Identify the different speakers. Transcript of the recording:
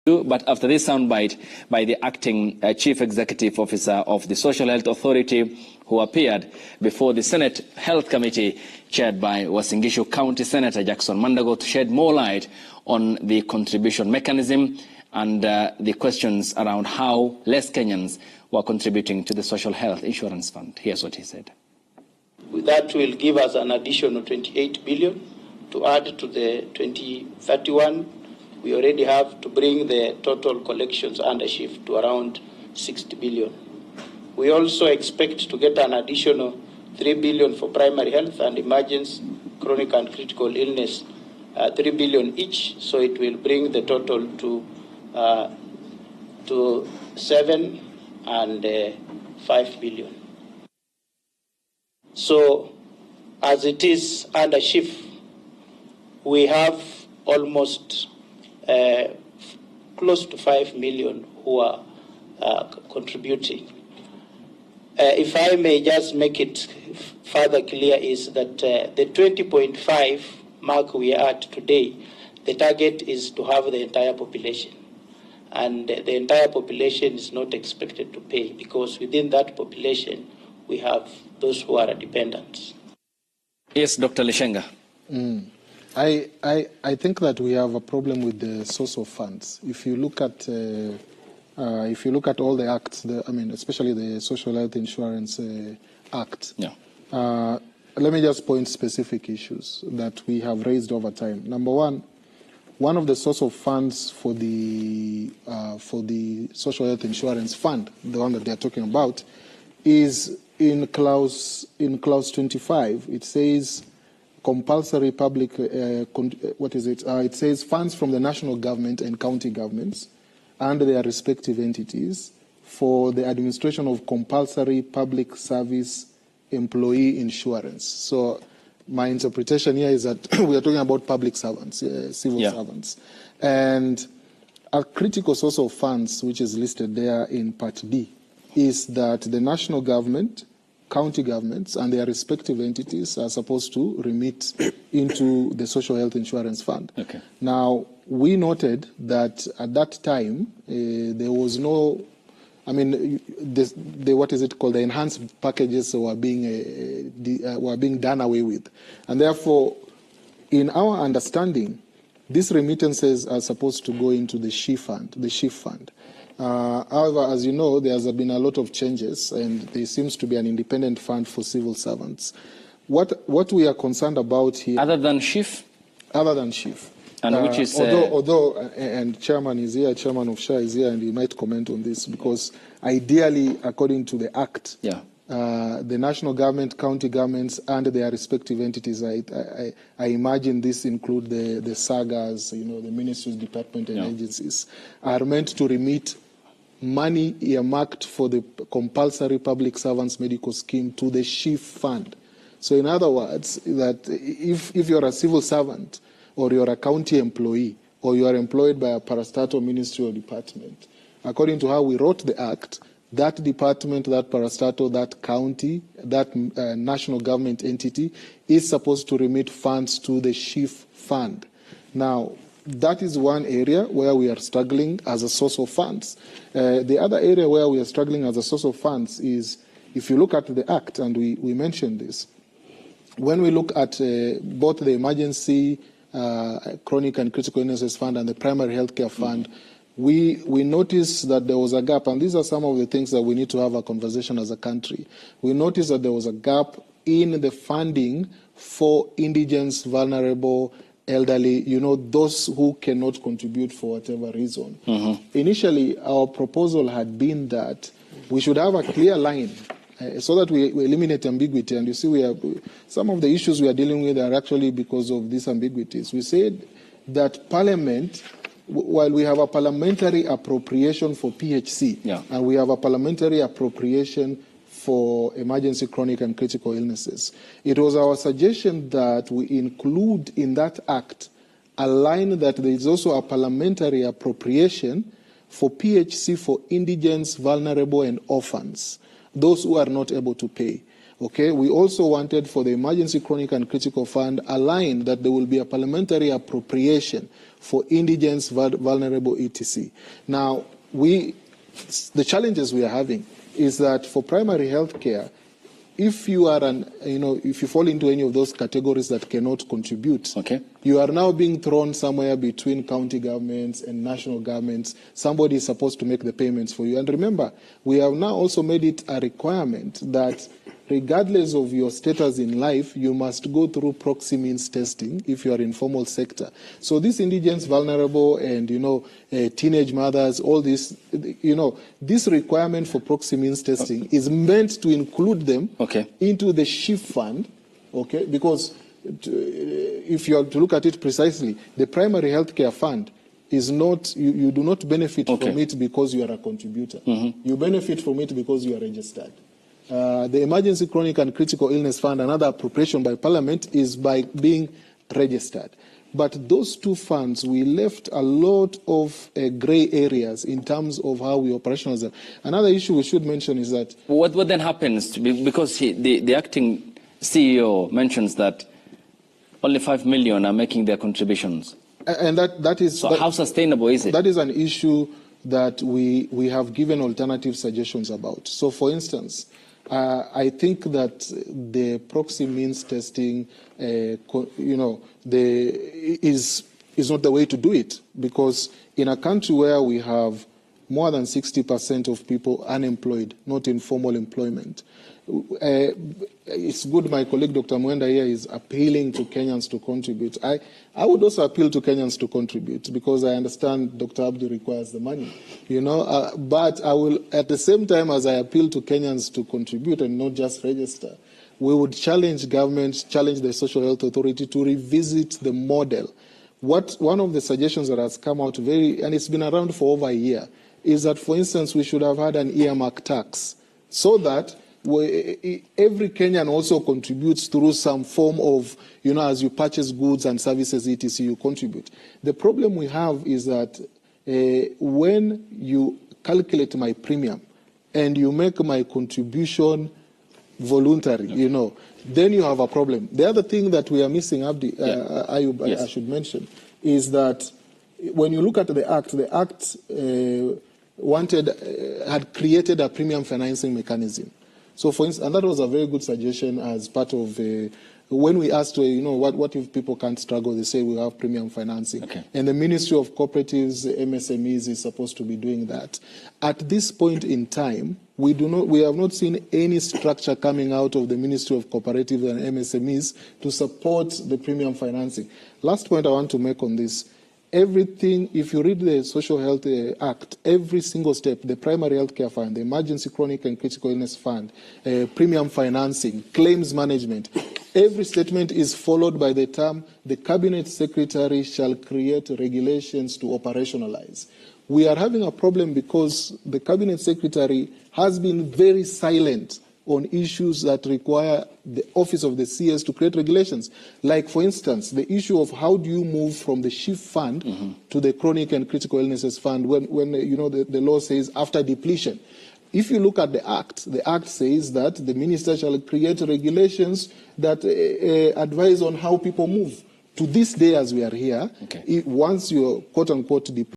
Speaker 1: But after this soundbite by the acting Chief Executive Officer of the Social Health Authority, who appeared before the Senate Health Committee chaired by Uasin Gishu County Senator Jackson Mandago to shed more light on the contribution mechanism and the questions around how less Kenyans were contributing to the Social Health Insurance Fund. Here's what he said.
Speaker 2: That will give us an additional 28 billion to add to the 2031. We already have to bring the total collections under NHIF to around 60 billion. We also expect to get an additional 3 billion for primary health and emergency, chronic and critical illness, 3 billion each. So it will bring the total to 7 and 5 billion. So as it is under NHIF, we have almost close to 5 million who are contributing. If I may just make it further clear, is that the 20.5 mark we are at today, the target is to have the entire population. And the entire population is not expected to pay, because within that population, we have those who are dependents.
Speaker 3: Yes, Dr. Lishenga.
Speaker 4: I think that we have a problem with the source of funds. If you look at all the acts, especially the Social Health Insurance Act. Yeah. Let me just point specific issues that we have raised over time. Number one of the source of funds for the Social Health Insurance Fund, the one that they are talking about, is in clause 25. It says compulsory public, it says funds from the national government and county governments and their respective entities for the administration of compulsory public service employee insurance. So my interpretation here is that we are talking about public servants, civil servants. And a critical source of funds, which is listed there in Part D, is that the national government, county governments and their respective entities are supposed to remit into the Social Health Insurance Fund. Okay. Now, we noted that at that time, there was no, the enhanced packages were being done away with. And therefore, in our understanding, these remittances are supposed to go into the NHIF fund. However, as you know, there has been a lot of changes, and there seems to be an independent fund for civil servants. What we are concerned about here...
Speaker 1: Other than NHIF?
Speaker 4: Other than NHIF.
Speaker 1: And which is...
Speaker 4: Although, and Chairman is here, Chairman of SHA is here, and he might comment on this, because ideally, according to the Act, the national government, county governments, and their respective entities, I imagine this include the SAGAs, the ministries, departments, and agencies, are meant to remit money earmarked for the compulsory public servants medical scheme to the NHIF fund. So in other words, that if you're a civil servant, or you're a county employee, or you are employed by a parastatal ministry or department, according to how we wrote the Act, that department, that parastatal, that county, that national government entity is supposed to remit funds to the NHIF fund. Now, that is one area where we are struggling as a source of funds. The other area where we are struggling as a source of funds is, if you look at the Act, and we mentioned this, when we look at both the emergency, chronic and critical illnesses fund and the primary healthcare fund, we noticed that there was a gap, and these are some of the things that we need to have a conversation as a country. We noticed that there was a gap in the funding for indigents, vulnerable, elderly, those who cannot contribute for whatever reason. Initially, our proposal had been that we should have a clear line so that we eliminate ambiguity. And you see, some of the issues we are dealing with are actually because of these ambiguities. We said that Parliament, while we have a parliamentary appropriation for PHC, and we have a parliamentary appropriation for emergency, chronic, and critical illnesses, it was our suggestion that we include in that Act a line that there is also a parliamentary appropriation for PHC for indigents, vulnerable, and orphans, those who are not able to pay. Okay, we also wanted for the emergency chronic and critical fund aligned that there will be a parliamentary appropriation for indigents, vulnerable, etc. Now, the challenges we are having is that for primary health care, if you are if you fall into any of those categories that cannot contribute,
Speaker 1: okay,
Speaker 4: you are now being thrown somewhere between county governments and national governments. Somebody is supposed to make the payments for you. And remember, we have now also made it a requirement that regardless of your status in life, you must go through proxy means testing if you are in formal sector. So these indigents, vulnerable, and teenage mothers, all this, this requirement for proxy means testing is meant to include them into the NHIF fund, okay? Because if you are to look at it precisely, the primary healthcare fund is not, you do not benefit from it because you are a contributor. You benefit from it because you are registered. The Emergency Chronic and Critical Illness Fund, another appropriation by Parliament, is by being registered. But those two funds, we left a lot of grey areas in terms of how we operationalize them. Another issue we should mention is that...
Speaker 1: What then happens? Because the acting CEO mentions that only 5 million are making their contributions.
Speaker 4: And that is...
Speaker 1: So how sustainable is it?
Speaker 4: That is an issue that we have given alternative suggestions about. So, for instance, I think that the proxy means testing, is not the way to do it, because in a country where we have more than 60% of people unemployed, not in formal employment, it's good my colleague Dr. Mwenda here is appealing to Kenyans to contribute. I would also appeal to Kenyans to contribute because I understand Dr. Abdi requires the money, but I will, at the same time as I appeal to Kenyans to contribute and not just register, we would challenge government, challenge the Social Health Authority to revisit the model. One of the suggestions that has come out and it's been around for over a year, is that, for instance, we should have had an earmark tax so that every Kenyan also contributes through some form of, as you purchase goods and services, etc., you contribute. The problem we have is that when you calculate my premium and you make my contribution voluntary, then you have a problem. The other thing that we are missing, Abdi, Ayub, I should mention, is that when you look at the Act had created a premium financing mechanism. So, for instance, and that was a very good suggestion as part of when we asked, what if people can't struggle? They say we have premium financing. And the Ministry of Cooperatives, MSMEs is supposed to be doing that. At this point in time, we have not seen any structure coming out of the Ministry of Cooperatives and MSMEs to support the premium financing. Last point I want to make on this. Everything, if you read the Social Health Act, every single step, the primary health care fund, the emergency chronic and critical illness fund, premium financing, claims management, every statement is followed by the term, the cabinet secretary shall create regulations to operationalize. We are having a problem because the cabinet secretary has been very silent on issues that require the office of the CS to create regulations. Like, for instance, the issue of how do you move from the NHIF fund to the chronic and critical illnesses fund when the law says after depletion. If you look at the Act says that the minister shall create regulations that advise on how people move. To this day as we are here, once you're quote-unquote depleted,